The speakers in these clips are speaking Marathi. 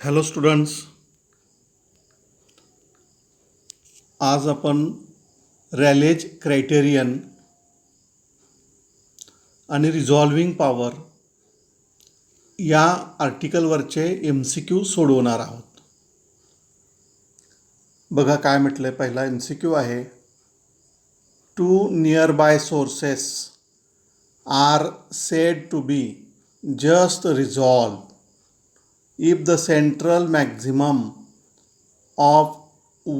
हॅलो स्टुडंट्स, आज आपण रॅलेज क्रायटेरियन आणि रिझॉल्विंग पॉवर या आर्टिकलवरचे MCQ सोडवणार आहोत. बघा काय म्हटलं आहे. पहिला MCQ आहे, two nearby sources are said to be just resolve if the central maximum of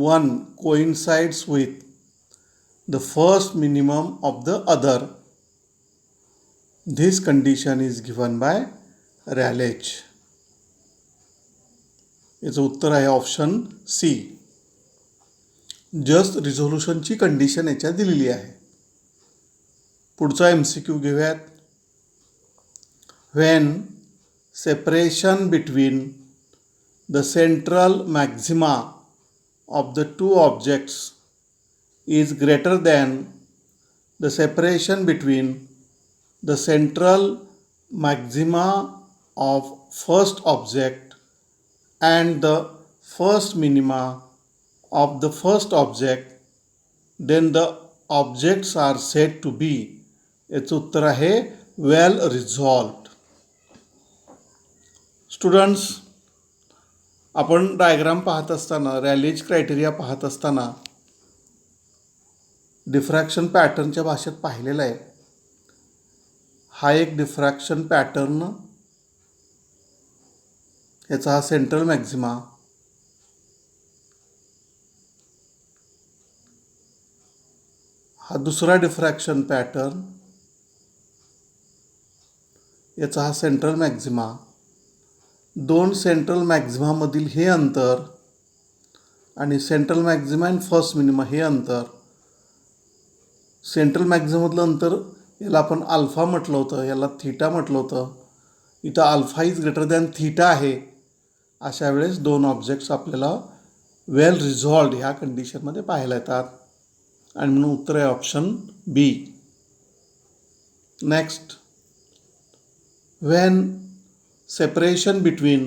one coincides with the first minimum of the other. This condition is given by Rayleigh. याचं उत्तर आहे ऑप्शन सी. जस्ट रिझोल्युशनची कंडिशन याच्यात दिलेली आहे. पुढचा MCQ घेऊयात. When separation between the central maxima of the two objects is greater than the separation between the central maxima of first object and the first minima of the first object, then the objects are said to be. याचं उत्तर आहे वेल रिझॉल्व्ड. स्टुडंट्स, आपण डायग्राम पाहत असताना, रॅलेज क्रायटेरिया पाहत असताना डिफ्रॅक्शन पॅटर्नच्या भाषेत पाहिलेला आहे. हा एक डिफ्रॅक्शन पॅटर्न, याचा हा सेंट्रल मॅक्झिमा, हा दुसरा डिफ्रॅक्शन पॅटर्न, याचा हा सेंट्रल मॅक्झिमा. दोन सेंट्रल मॅक्झिमामधील हे अंतर आणि central maxima and first minima हे अंतर. सेंट्रल मॅक्झिमामधलं अंतर याला आपण अल्फा म्हटलं होतं, याला थीटा म्हटलं होतं. इथं alpha is greater than theta आहे. अशा वेळेस दोन ऑब्जेक्ट्स आपल्याला वेल रिझॉल्व्ड ह्या कंडिशनमध्ये पाहायला येतात आणि म्हणून उत्तर आहे option B. Next, when separation between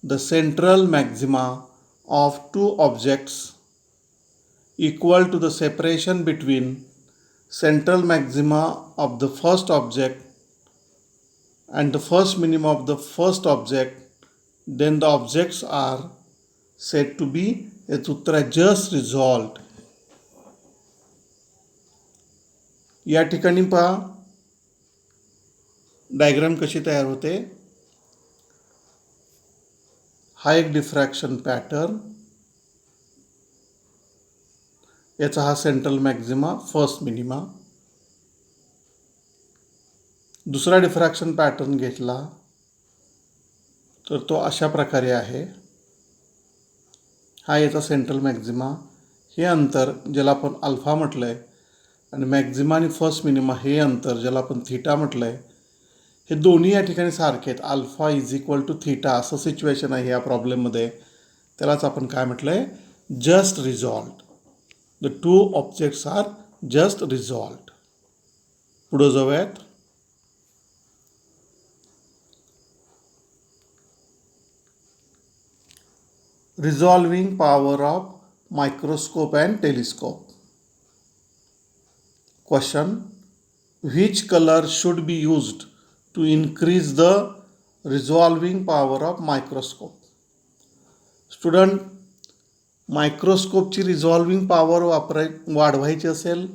the central maxima of two objects equal to the separation between central maxima of the first object and the first minimum of the first object, then the objects are said to be. याचं उत्तर आहे जस्ट रिझॉल्व्ड. या ठिकाणी पहा डायग्राम कशी तयार होते. हा एक डिफ्रॅक्शन पॅटर्न, याचा हा सेंट्रल मॅक्झिमा, फर्स्ट मिनिमा. दुसरा डिफ्रॅक्शन पॅटर्न घेतला तर तो अशा प्रकारे आहे. हा याचा सेंट्रल मॅक्झिमा, हे अंतर ज्याला आपण अल्फा म्हटलं आहे, आणि मॅक्झिमा आणि फर्स्ट मिनिमा हे अंतर ज्याला आपण थीटा म्हटलं आहे. हे दोन्ही या ठिकाणी सारखे आहेत. Alpha is equal to theta असं सिच्युएशन आहे या प्रॉब्लेममध्ये. त्यालाच आपण काय म्हटलं आहे, just resolved. The two objects are just resolved. पुढं जाऊयात. Resolving power of microscope and telescope. Question, which colour should be used to increase the resolving power of microscope. Student, मायक्रोस्कोपची रिझॉल्विंग पॉवर वाढवायची असेल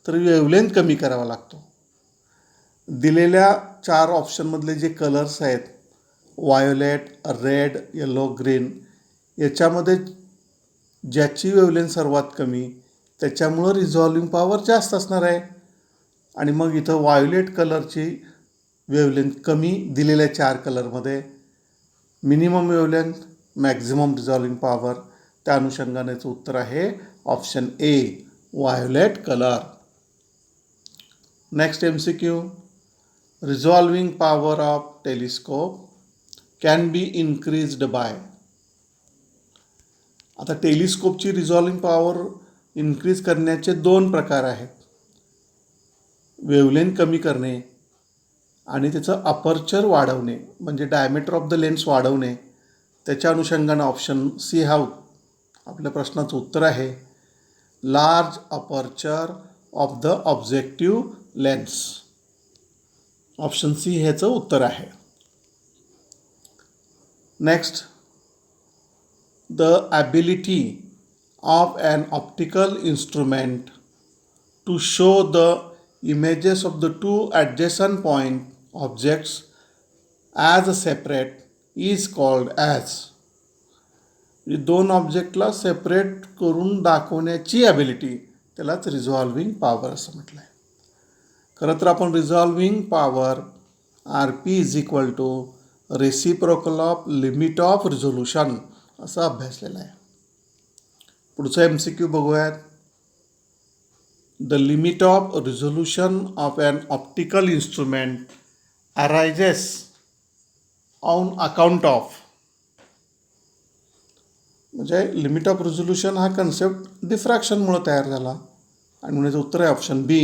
तर वेवलेंथ कमी करावा लागतो. दिलेल्या 4 ऑप्शनमधले जे कलर्स आहेत, वायोलेट, रेड, येलो, ग्रीन, याच्यामध्ये ज्याची वेवलेंथ सर्वात कमी त्याच्यामुळं रिझॉल्विंग पॉवर जास्त असणार आहे. आणि मग इथं वायोलेट कलरची वेवलेंथ कमी दिलेल्या 4 कलरमध्ये, minimum wavelength, maximum resolving power. त्या अनुषंगानेचं उत्तर आहे option A, violet colour. Next MCQ, resolving power of telescope can be increased by. आता टेलिस्कोपची रिझॉल्विंग पॉवर इन्क्रीज करण्याचे 2 प्रकार आहेत. वेवलेंथ कमी करणे आणि त्याचं अपर्चर वाढवणे, म्हणजे डायमीटर ऑफ द लेन्स वाढवणे, त्याच्या अनुषंगानं ऑप्शन सी हा आपल्या प्रश्नाचं उत्तर आहे. Large aperture of the objective lens. Option C ह्याचं उत्तर आहे. Next, the ability of an optical instrument to show the images of the two adjacent point objects as separate is called as. दोन ऑब्जेक्टला सेपरेट करून दाखवण्याची ॲबिलिटी त्यालाच रिझॉल्विंग पॉवर असं म्हटलं आहे. खरं तर आपण resolving power RP is equal to reciprocal of limit of resolution असं अभ्यासलेलं आहे. पुढचं MCQ बघूयात. The limit of resolution of an optical instrument arises on account of. म्हणजे लिमिट ऑफ रिझोल्युशन हा कन्सेप्ट डिफ्रॅक्शनमुळे तयार झाला आणि म्हणजे उत्तर आहे option B,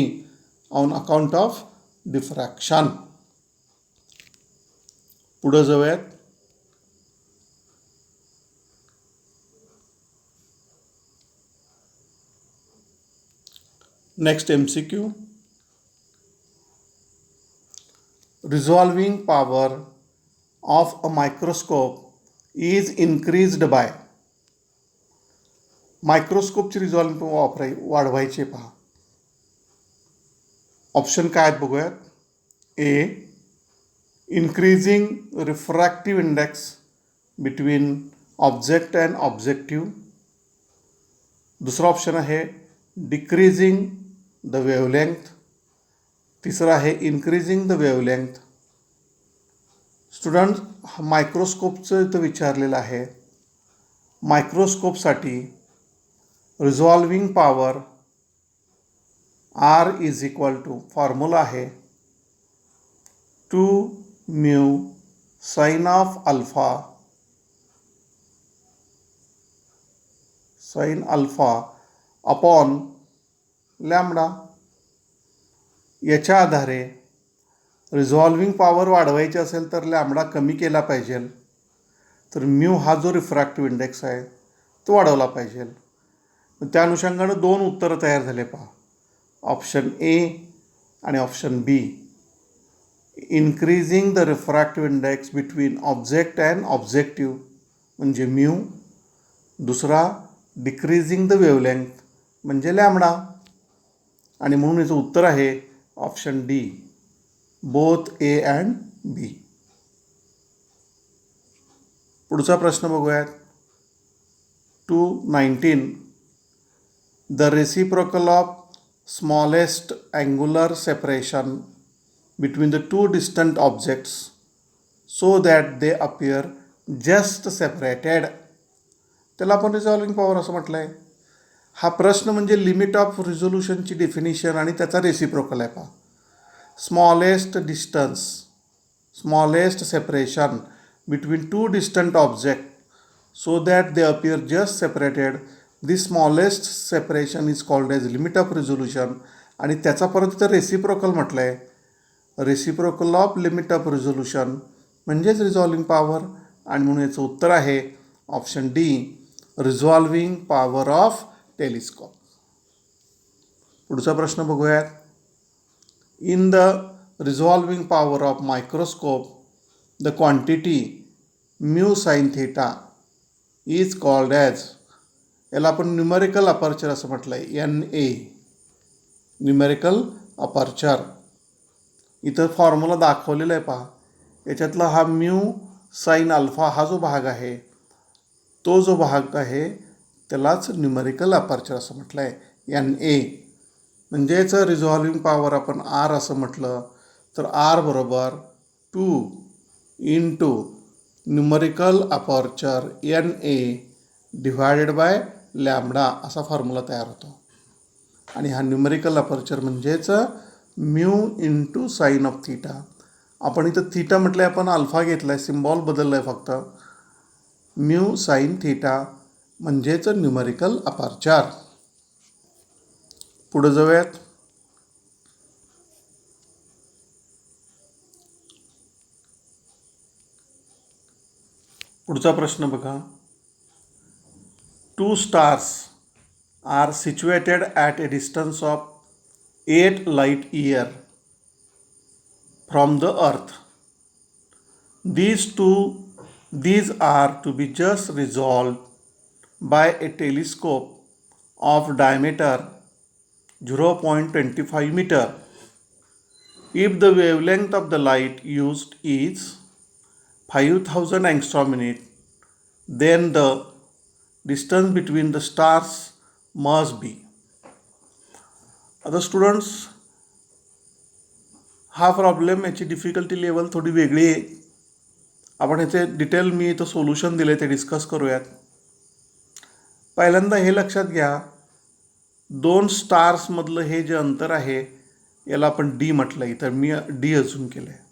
on account of diffraction. पुढं जाऊयात. Next MCQ. Resolving power of a microscope is increased by. मायक्रोस्कोपची रिझॉल्विंग पॉवर वाढवायची पहा. ऑप्शन काय आहेत बघूयात. A, increasing refractive index between object and objective. दुसरा ऑप्शन आहे डिक्रीजिंग द वेवलेंथ. तिसरं आहे इन्क्रीजिंग द वेवलेंथ. स्टुडंट, मायक्रोस्कोपचं इथं विचारलेलं आहे. मायक्रोस्कोपसाठी resolving power R is equal to, formula आहे 2μ sine of alpha upon lambda. याच्या आधारे रिझॉल्विंग पॉवर वाढवायची असेल तर लॅम्बडा कमी केला पाहिजे, तर म्यू हा जो रिफ्रॅक्टिव्ह इंडेक्स आहे तो वाढवला पाहिजे. त्या अनुषंगानं दोन उत्तरं तयार झाले पहा. ऑप्शन ए आणि option B. Increasing the refractive index between object and objective म्हणजे म्यू. दुसरा डिक्रीजिंग द वेवलेंथ म्हणजे लॅम्बडा. आणि म्हणून याचं उत्तर आहे option D, both A and B. पुढचा प्रश्न बघूयात. 219. The reciprocal of smallest angular separation between the two distant objects so that they appear just separated. त्याला आपण रिझॉल्विंग पॉवर असं म्हटलं आहे. हा प्रश्न म्हणजे लिमिट ऑफ रिझोल्युशनची डेफिनिशन आणि त्याचा रेसिप्रोकल आहे पहा. Smallest separation between two distant object so that they appear just separated. This smallest separation is called as limit of resolution. आणि त्याचा परत इथं रेसिप्रोकल म्हटलं आहे. Reciprocal of limit of resolution म्हणजेच रिझॉल्विंग पॉवर. आणि म्हणून याचं उत्तर आहे option D, resolving power of telescope. पुढचा प्रश्न बघूयात. In the resolving power of microscope the quantity mu sine theta is called as. याला आपण न्यूमेरिकल अपर्चर असं म्हटलं आहे, NA, न्यूमेरिकल अपर्चर. इथं फॉर्म्युला दाखवलेला आहे पहा. याच्यातला हा म्यू साइन अल्फा हा जो भाग आहे, तो जो भाग आहे त्यालाच न्यूमेरिकल अपर्चर असं म्हटलं आहे, NA. म्हणजेच रिझॉल्विंग पॉवर आपण R असं म्हटलं तर R बरोबर 2 into numerical aperture NA divided by lambda असा फॉर्म्युला तयार होतो. आणि हा न्यूमेरिकल अपर्चर म्हणजेच mu into sine of theta. आपण इथं थीटा म्हटलं आहे, आपण अल्फा घेतला आहे, सिम्बॉल बदलला आहे फक्त. म्यू साइन थीटा म्हणजेच न्यूमेरिकल अपर्चर. पुढे जाऊयात. पुढचा प्रश्न बघा. 2 stars are situated at a distance of 8 light year from the earth. These are to be just resolved by a telescope of diameter 0.25 meter. If the wavelength of the light used is 5000 angstrom unit, then the distance between the stars must be. आता स्टुडंट्स, हा प्रॉब्लेम याची डिफिकल्टी लेवल थोडी वेगळी आहे. आपण याचे डिटेल मी इथं सोल्युशन दिले ते डिस्कस करूयात. पहिल्यांदा हे लक्षात घ्या, 2 स्टार्समधलं हे जे अंतर आहे याला आपण डी म्हटलं आहे, तर मी डी अजून केलं आहे.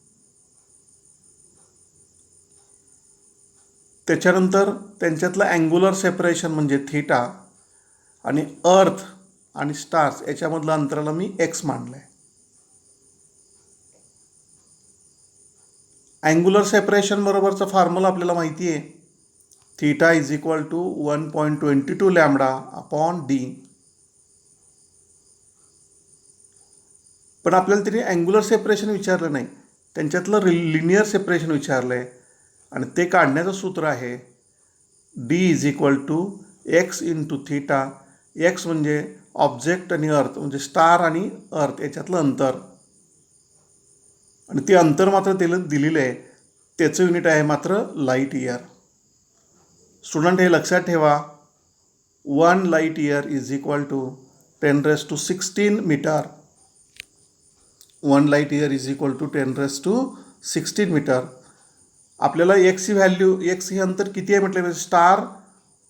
त्याच्यानंतर त्यांच्यातलं अँग्युलर सेपरेशन म्हणजे थीटा आणि अर्थ आणि स्टार्स याच्यामधलं अंतराला मी एक्स मानलं आहे. अँग्युलर सेपरेशन बरोबरचा फॉर्म्युला आपल्याला माहिती आहे, theta is equal to 1.22 lambda upon D. पण आपल्याला त्यांनी अँग्युलर सेपरेशन विचारलं नाही, त्यांच्यातलं लिनियर सेपरेशन विचारलं आहे आणि ते काढण्याचं सूत्र आहे D is equal to X into theta. X म्हणजे ऑब्जेक्ट आणि अर्थ म्हणजे स्टार आणि अर्थ याच्यातलं अंतर, आणि ते अंतर मात्र दिलेलं आहे, त्याचं युनिट आहे मात्र लाईट इयर. स्टुडंट हे लक्षात ठेवा, 1 light year is equal to 10⁻16 metre. 1 light year is equal to 10⁻16 metre. आपल्याला एक्सची व्हॅल्यू, एक्स हे अंतर किती आहे म्हटलं, म्हणजे स्टार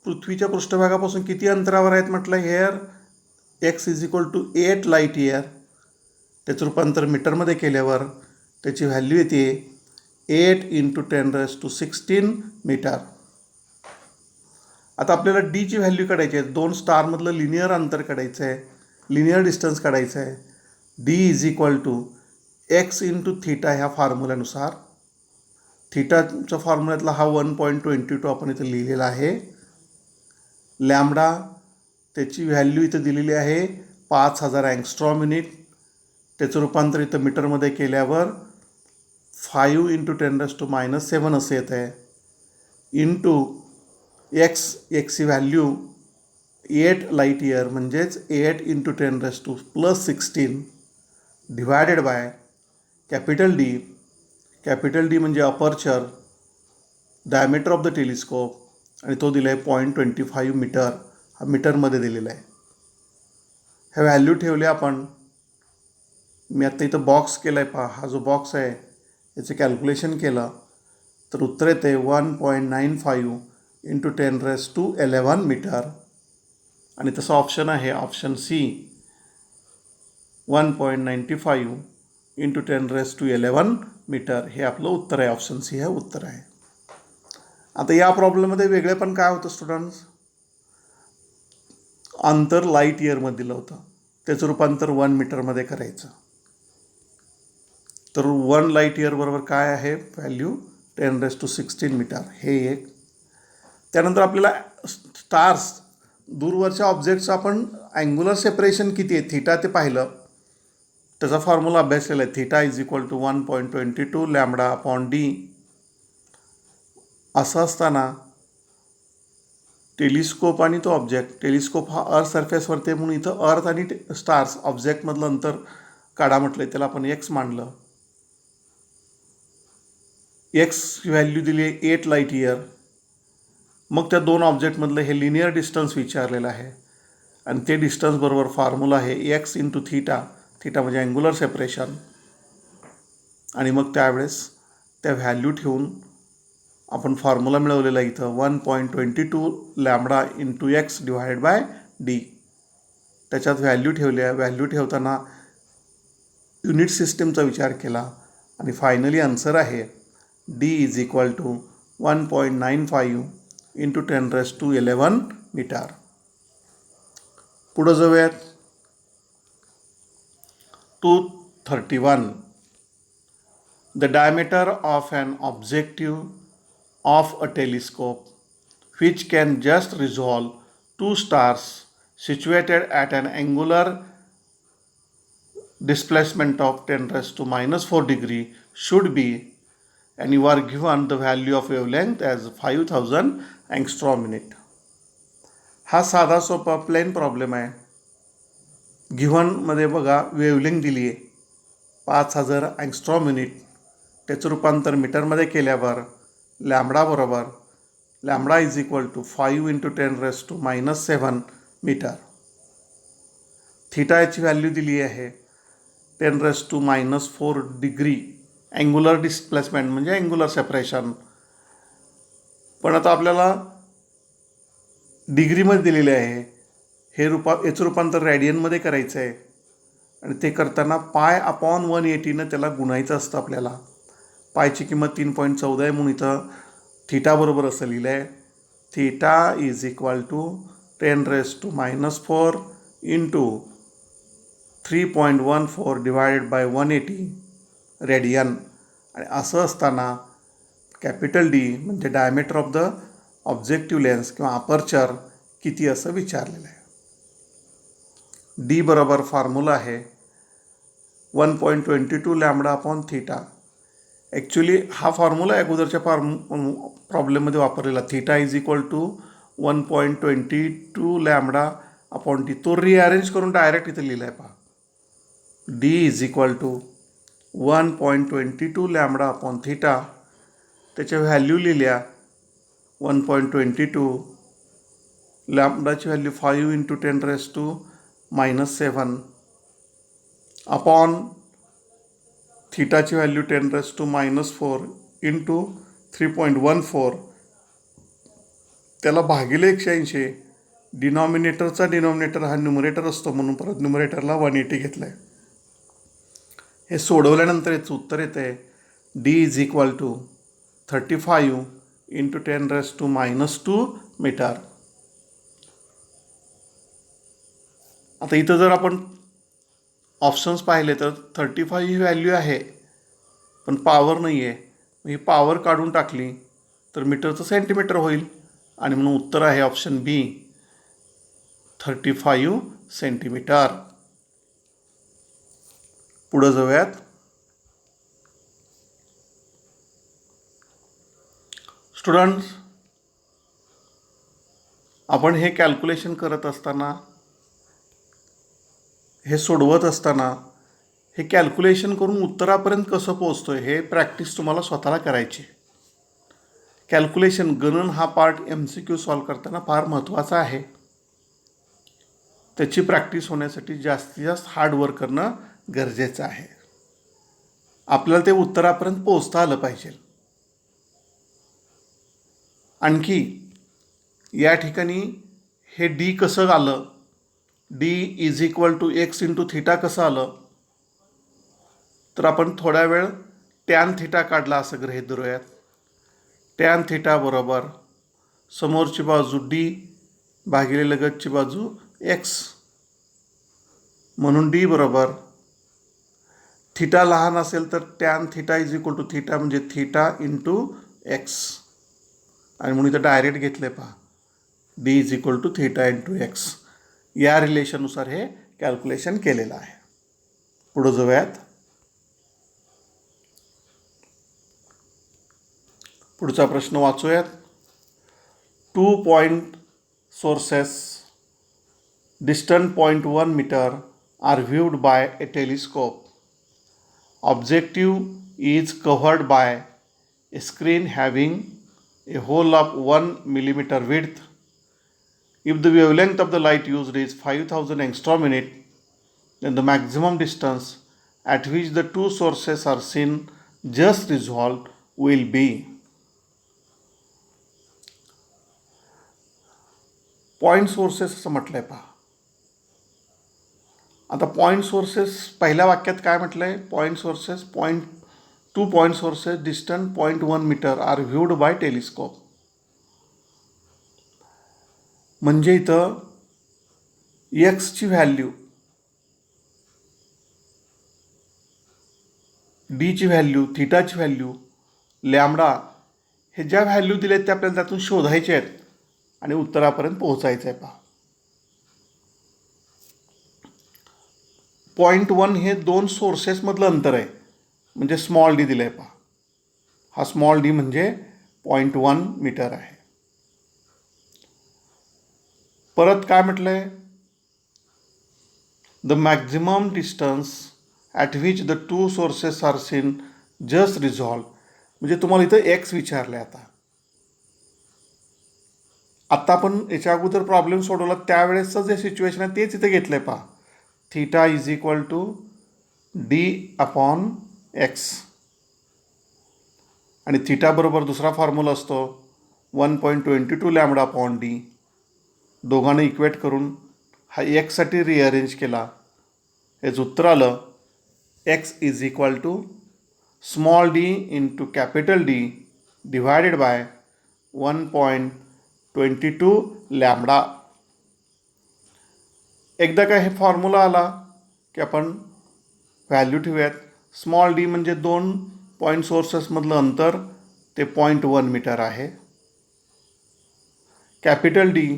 पृथ्वीच्या पृष्ठभागापासून किती अंतरावर आहेत म्हटलं. Here X is equal to 8 light year. त्याचं रूपांतर मीटरमध्ये केल्यावर त्याची व्हॅल्यू येते 8 इंटू 10⁻16 मीटर. आता आपल्याला डीची व्हॅल्यू काढायची आहे, 2 स्टारमधलं लिनियर अंतर काढायचं आहे, लिनियर डिस्टन्स काढायचं आहे. D is equal to X into theta ह्या फॉर्म्युल्यानुसार. थीटाच्या फॉर्म्युल्यातला हा 1.22 आपण इथं लिहिलेला आहे. लॅम्बडा त्याची व्हॅल्यू इथं दिलेली आहे 5000 अँगस्ट्रॉम युनिट. त्याचं रूपांतर इथं मीटरमध्ये केल्यावर 5 इंटू 10⁻⁻7 असं येत आहे. इंटू एक्सची व्हॅल्यू 8 लाईट इयर म्हणजेच 8 into 10⁻+16 divided by capital D. Capital D म्हणजे aperture, diameter of the telescope, आणि तो दिला आहे 0.25 मीटर. हा मीटरमध्ये दिलेला आहे. ह्या व्हॅल्यू ठेवल्या आपण. मी आत्ता इथं बॉक्स केला आहे, पहा हा जो बॉक्स आहे याचं कॅल्क्युलेशन केलं तर उत्तर येते 1.95 इंटू 10⁻11 मीटर. आणि तसं ऑप्शन आहे ऑप्शन सी, 1.95 इंटू 10⁻11 मीटर. हे आपलं उत्तर आहे, ऑप्शन सी हे उत्तर आहे. आता या प्रॉब्लेममध्ये वेगळे पण काय होतं स्टुडंट्स, अंतर लाईट इयरमध्ये दिलं होतं, त्याचं रूपांतर 1 मीटरमध्ये करायचं. तर 1 लाईट इयर बरोबर काय आहे व्हॅल्यू 10⁻16 मीटर, हे एक. त्यानंतर आपल्याला स्टार्स दूरवरच्या ऑब्जेक्टचं आपण अँग्युलर सेपरेशन किती आहे थीटा ते पाहिलं, त्याचा फॉर्म्युला अभ्यासलेला आहे. Theta is equal to 1.22 lambda upon D. असं असताना टेलिस्कोप आणि तो ऑब्जेक्ट, टेलिस्कोप हा अर्थ सरफेसवरती आहे म्हणून इथं अर्थ आणि स्टार्स ऑब्जेक्टमधलं अंतर काढा म्हटलं, त्याला आपण एक्स मानलं. एक्स व्हॅल्यू दिली आहे 8 लाईट इयर. मग त्या 2 ऑब्जेक्टमधलं हे लिनियर डिस्टन्स विचारलेलं आहे आणि ते डिस्टन्स बरोबर फॉर्म्युला आहे एक्स इंटू थीटा. थीटा म्हणजे अँग्युलर सेपरेशन. आणि मग त्यावेळेस त्या व्हॅल्यू ठेवून आपण फॉर्म्युला मिळवलेला इथं 1.22 lambda into X divided by D. त्याच्यात व्हॅल्यू ठेवल्या. व्हॅल्यू ठेवताना युनिट सिस्टीमचा विचार केला आणि फायनली आन्सर आहे D is equal to 1.95 into 10⁻11 metre. पुढं जाऊयात. 231. The diameter of an objective of a telescope which can just resolve two stars situated at an angular displacement of 10 raised to minus 4 degree should be, and you are given the value of wavelength as 5000 angstrom minute. हा साधा सोपा प्लेन प्रॉब्लेम आहे. गिव्हनमध्ये बघा वेवलेंथ दिली आहे 5000 अँगस्ट्रॉम युनिट. त्याचं रूपांतर मीटरमध्ये केल्यावर लॅम्बडा बरोबर lambda is equal to 5 into 10 raise to minus 7 metre. Theta याची व्हॅल्यू दिली आहे 10 raise to minus 4 degree. Angular displacement म्हणजे अँग्युलर सेपरेशन. पण आता आपल्याला डिग्रीमध्ये दिलेले आहे. याचं रूपांतर रॅडियनमध्ये करायचं आहे आणि ते करताना पाय अपॉन 180 त्याला गुणायचं असतं आपल्याला. पायची किंमत 3.14 आहे म्हणून इथं थीटा बरोबर असं लिहिलं आहे. Theta is equal to 10 raise to minus 4 into 3.14 divided by 180 radian. आणि असं असताना कॅपिटल डी म्हणजे diameter of the objective lens किंवा अपर्चर किती असं विचारलेलं आहे. डी बरोबर फॉर्म्युला आहे 1.22 लॅम्बडा अपॉन थीटा. ॲक्च्युली हा फॉर्म्युला अगोदरच्या प्रॉब्लेममध्ये वापरलेला. Theta is equal to 1.22 lambda upon T. तो रिअरेंज करून डायरेक्ट इथे लिहिला आहे पहा. D is equal to 1.22 lambda upon theta. त्याच्या व्हॅल्यू लिहिल्या 1.22. लॅम्बडाची value 5 into 10 raise to minus 7 upon थीटाची value 10 raise to minus 4 into 3.14. त्याला भागिले 180. डिनॉमिनेटरचा डिनॉमिनेटर हा न्युमरेटर असतो म्हणून परत न्युमरेटरला 180 घेतलं आहे. हे सोडवल्यानंतर याचं उत्तर येतं आहे D is equal to 35 into 10 raise to minus 2 metre. आता इथं जर आपण ऑप्शन्स पाहिले तर 35 ही व्हॅल्यू आहे पण पॉवर नाही आहे. ही पॉवर काढून टाकली तर मीटरचं सेंटीमीटर होईल आणि म्हणून उत्तर आहे ऑप्शन बी 35 सेंटीमीटर. पुढं जाऊयात. स्टुडंट्स, आपण हे कॅल्क्युलेशन करत असताना हे सोडवत असताना हे कॅल्क्युलेशन करून उत्तरापर्यंत कसं पोहोचतो आहे हे प्रॅक्टिस तुम्हाला स्वतःला करायची. कॅल्क्युलेशन गणन हा पार्ट MCQ सॉल्व करताना फार महत्त्वाचा आहे. त्याची प्रॅक्टिस होण्यासाठी जास्तीत जास्त हार्डवर्क करणं गरजेचं आहे. आपल्याला ते उत्तरापर्यंत पोहोचता आलं पाहिजे. आणखी या ठिकाणी हे डी कसं आलं, D is equal to X into theta कसं आलं, तर आपण थोड्या वेळ टॅन थीटा काढला असं गृहीत धरूयात. टॅन थीटा बरोबर समोरची बाजू डी भागिले लगतची बाजू एक्स. म्हणून डी बरोबर थीटा लहान असेल तर tan theta is equal to theta म्हणजे थीटा इंटू एक्स. आणि म्हणून इथं डायरेक्ट घेतले पहा D is equal to theta into X. या रिलेशननुसार हे कॅल्क्युलेशन केलेलं आहे. पुढं जाऊयात. पुढचा प्रश्न वाचूयात. 2 point sources distant 0.1 meter are viewed by a telescope. Objective is covered by a screen having a hole of 1 millimeter width. If the wavelength of the light used is 5000 angstrom unit, then the maximum distance at which the two sources are seen just resolved will be. Point sources असं म्हटलं आहे पहा. आता पॉईंट सोर्सेस पहिल्या वाक्यात काय म्हटलं आहे, point sources two point sources distant 0.1 metre are viewed by telescope. म्हणजे इथं एक्सची व्हॅल्यू, डीची व्हॅल्यू, थीटाची व्हॅल्यू, लॅम्बडा हे ज्या व्हॅल्यू दिल्या आहेत त्या आपल्याला त्यातून शोधायचे आहेत आणि उत्तरापर्यंत पोहोचायचं आहे. पहा, 0.1 हे 2 सोर्सेसमधलं अंतर आहे, म्हणजे स्मॉल डी दिलं आहे. पहा, हा स्मॉल डी म्हणजे 0.1 मीटर आहे. परत काय म्हटलं आहे, the maximum distance at which the 2 sources are seen just resolve. म्हणजे तुम्हाला इथं एक्स विचारलं आहे. आता आपण याच्या अगोदर प्रॉब्लेम सोडवला त्यावेळेसचं जे सिच्युएशन आहे तेच इथे घेतलं आहे. पहा, theta is equal to D upon X, आणि थीटा बरोबर दुसरा फॉर्म्युला असतो 1.22 लॅम्बडा अपॉन डी. दोघांना इक्वेट करून हा एक्ससाठी रिअरेंज केला, हेच उत्तर आलं. X is equal to small D into capital D divided by 1.22 lambda. एकदा काय हे फॉर्म्युला आला की आपण व्हॅल्यू ठेवूयात. स्मॉल डी म्हणजे 2 पॉईंट सोर्सेसमधलं अंतर, ते 0.1 मीटर आहे. कॅपिटल डी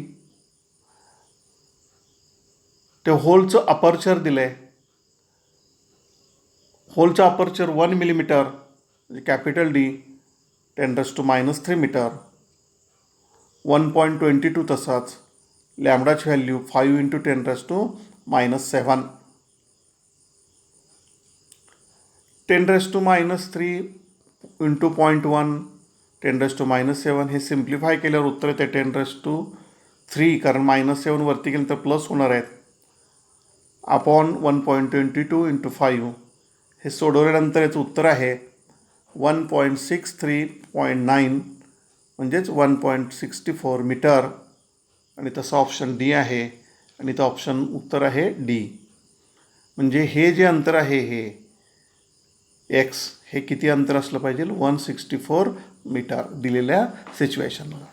ते होलचं अपर्चर दिलं आहे, होलचं अपर्चर 1 मिलीमीटर, म्हणजे कॅपिटल डी 10⁻³ मीटर. 1.22 तसाच, लॅम्बडाची व्हॅल्यू 5 × 10⁻⁻7. 10⁻³ इंटू 0.1 10⁻⁷. हे सिम्प्लिफाय केल्यावर उत्तर येते 10⁻³ कारण -7 वरती गेलं तर प्लस होणार आहेत, अपॉन 1.22 इंटू 5. हे सोडवल्यानंतर याचं उत्तर आहे 1.63.9 म्हणजेच 1.64 मीटर. आणि तसं ऑप्शन डी आहे, आणि तर ऑप्शन उत्तर आहे डी. म्हणजे हे जे अंतर आहे हे एक्स, हे किती अंतर असलं पाहिजे, 164 मीटर दिलेल्या सिच्युएशनला.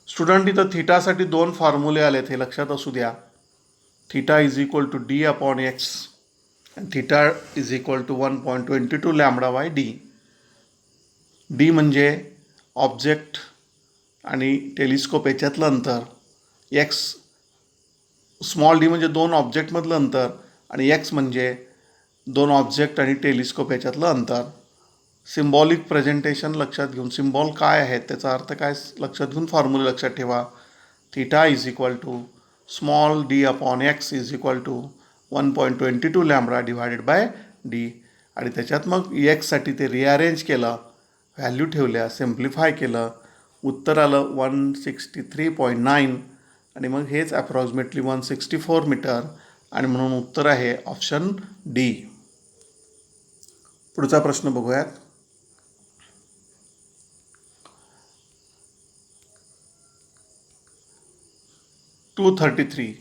स्टुडंट, इथं थीटासाठी 2 फॉर्म्युले आलेत, हे लक्षात असू द्या. Theta is equal to D upon X आणि theta is equal to 1.22 lambda by D. D म्हणजे ऑब्जेक्ट आणि टेलिस्कोप याच्यातलं अंतर, एक्स स्मॉल डी म्हणजे 2 ऑब्जेक्टमधलं अंतर, आणि एक्स म्हणजे 2 ऑब्जेक्ट आणि टेलिस्कोप याच्यातलं अंतर. सिम्बॉलिक प्रेझेंटेशन लक्षात घेऊन, सिम्बॉल काय आहेत त्याचा अर्थ काय लक्षात घेऊन फॉर्म्युला लक्षात ठेवा. Theta is equal to small D upon X is equal to 1.22 lambda divided by D. आणि त्याच्यात मग एक्ससाठी ते रिअरेंज केलं, व्हॅल्यू ठेवल्या, सिम्प्लिफाय केलं, उत्तर आलं 163.9, आणि मग हेच अप्रॉक्सिमेटली 164 मीटर, आणि म्हणून उत्तर आहे ऑप्शन डी. पुढचा प्रश्न बघूयात. (233)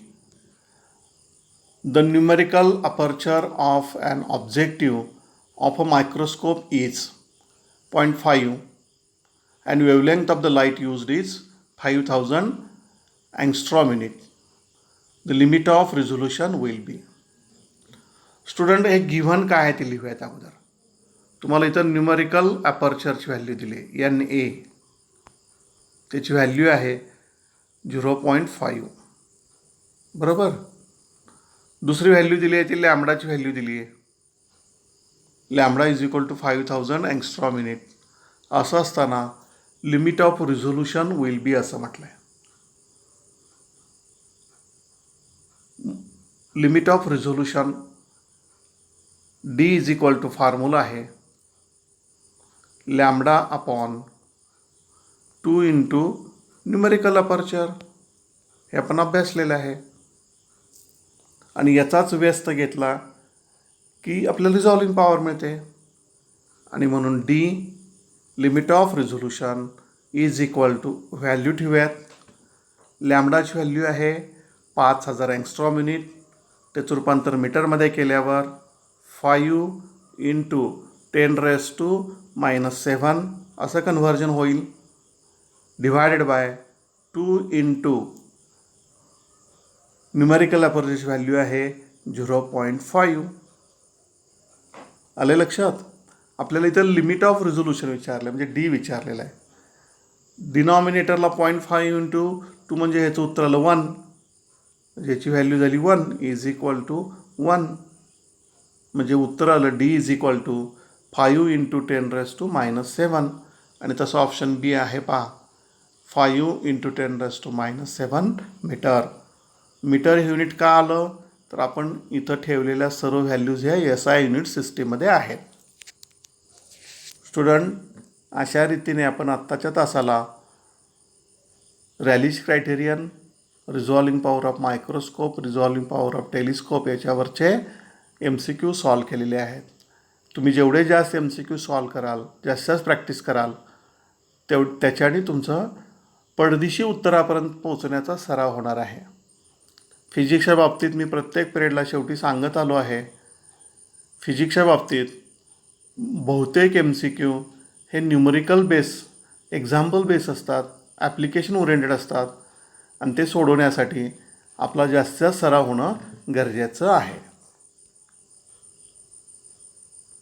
The numerical aperture of an objective of a microscope is 0.5 and wavelength of the light used is 5000 angstrom unit. The limit of resolution will be. Student, हे गिव्हन काय आहे ते लिहूयात अगोदर. तुम्हाला इथं न्यूमरिकल अपर्चरची व्हॅल्यू दिली आहे NA, त्याची व्हॅल्यू आहे 0.5, बरोबर. दुसरी व्हॅल्यू दिली आहे ती लॅम्बडाची व्हॅल्यू दिली आहे, lambda is equal to 5000 angstrom unit. असं असताना limit of resolution will be असं म्हटलं आहे. Limit of resolution D is equal to formula आहे lambda upon 2 into numerical aperture, हे आपण अभ्यासलेलं आहे. आणि याचाच व्यस्त घेतला की आपल्याला रिझॉल्विंग पॉवर मिळते, आणि म्हणून D limit of resolution is equal to, value ठेवूयात. लॅम्बडाची व्हॅल्यू आहे 5000 अँगस्ट्रॉम युनिट, त्याचं रूपांतर मीटरमध्ये केल्यावर 5 इंटू 10⁻⁻7 असं कन्व्हर्जन होईल, डिवायडेड बाय 2 इंटू न्यूमेरिकल अपर्चरची व्हॅल्यू आहे 0.5. आले लक्षात. आपल्याला इथं लिमिट ऑफ रिझोल्युशन विचारलं आहे, म्हणजे डी विचारलेलं आहे. डिनॉमिनेटरला 0.5 इंटू 2 म्हणजे ह्याचं उत्तर आलं 1, ज्याची व्हॅल्यू झाली 1 इज इक्वल टू 1, म्हणजे उत्तर आलं D is equal to 5 into 10⁻⁻7. आणि तसं ऑप्शन बी आहे पहा, 5 इंटू 10⁻⁻7 मीटर. मीटर हे युनिट का आलं, तर आपण इथं ठेवलेल्या सर्व व्हॅल्यूज ह्या SI युनिट सिस्टीममध्ये आहेत. स्टुडंट, अशा रीतीने आपण आत्ताच्या तासाला Rayleigh's criterion, resolving power of microscope, resolving power of telescope याच्यावरचे MCQ सॉल्व केलेले आहेत. तुम्ही जेवढे जास्त MCQ सॉल्व कराल, जास्त प्रॅक्टिस कराल, त्याच्याने तुमचं पडदिशी उत्तरापर्यंत पोहोचण्याचा सराव होणार आहे. फिजिक्सच्या बाबतीत मी प्रत्येक पिरियडला शेवटी सांगत आलो आहे, फिजिक्सच्या बाबतीत बहुतेक MCQ हे न्यूमरिकल बेस, एक्झाम्पल बेस असतात, ॲप्लिकेशन ओरिएंटेड असतात, आणि ते सोडवण्यासाठी आपला जास्त सराव होणं गरजेचं आहे.